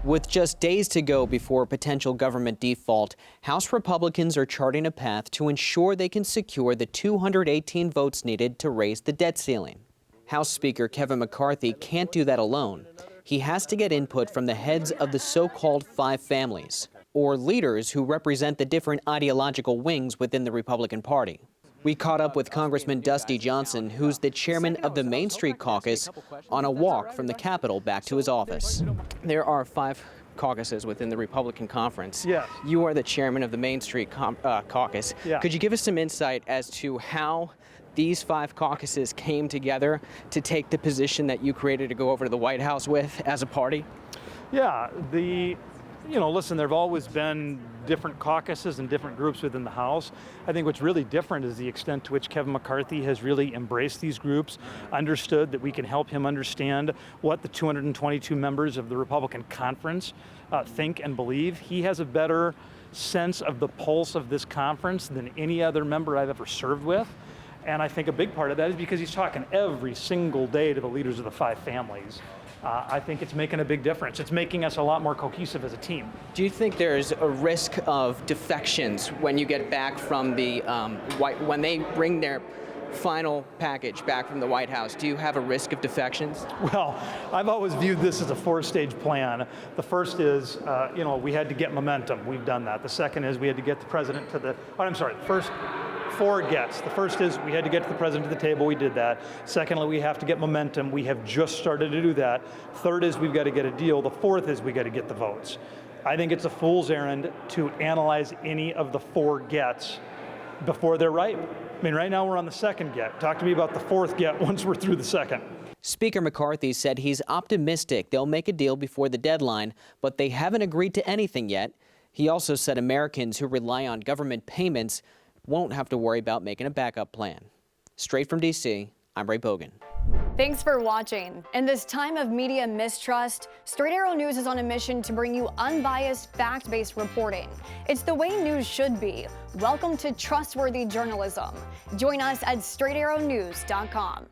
With just days to go before potential government default, House Republicans are charting a path to ensure they can secure the 218 votes needed to raise the debt ceiling. House Speaker Kevin McCarthy can't do that alone. He has to get input from the heads of the so-called five families, or leaders who represent the different ideological wings within the Republican Party. We caught up with Congressman Dusty Johnson, who's the chairman of the Main Street Caucus, on a walk from the Capitol back to his office. There are five caucuses within the Republican conference. Yes. You are the chairman of the Main Street Caucus. Yeah. Could you give us some insight as to how these five caucuses came together to take the position that you created to go over to the White House with as a party? Yeah, listen, there have always been different caucuses and different groups within the House. I think what's really different is the extent to which Kevin McCarthy has really embraced these groups, understood that we can help him understand what the 222 members of the Republican conference think and believe. He has a better sense of the pulse of this conference than any other member I've ever served with. And I think a big part of that is because he's talking every single day to the leaders of the five families. I think it's making a big difference. It's making us a lot more cohesive as a team. Do you think there's a risk of defections when you get back from the when they bring their final package back from the White House? Do you have a risk of defections? Well, I've always viewed this as a four-stage plan. The first is, we had to get momentum. We've done that. The second is we had to get the president to the, first four gets. The first is we had to get to the president to the table. We did that. Secondly, we have to get momentum. We have just started to do that. Third is we've got to get a deal. The fourth is we got to get the votes. I think it's a fool's errand to analyze any of the four gets before they're ripe. I mean, right now we're on the second get. Talk to me about the fourth get once we're through the second. Speaker McCarthy said he's optimistic they'll make a deal before the deadline, but they haven't agreed to anything yet. He also said Americans who rely on government payments won't have to worry about making a backup plan. Straight from D.C., I'm Ray Bogan. Thanks for watching. In this time of media mistrust, Straight Arrow News is on a mission to bring you unbiased, fact-based reporting. It's the way news should be. Welcome to trustworthy journalism. Join us at straightarrownews.com.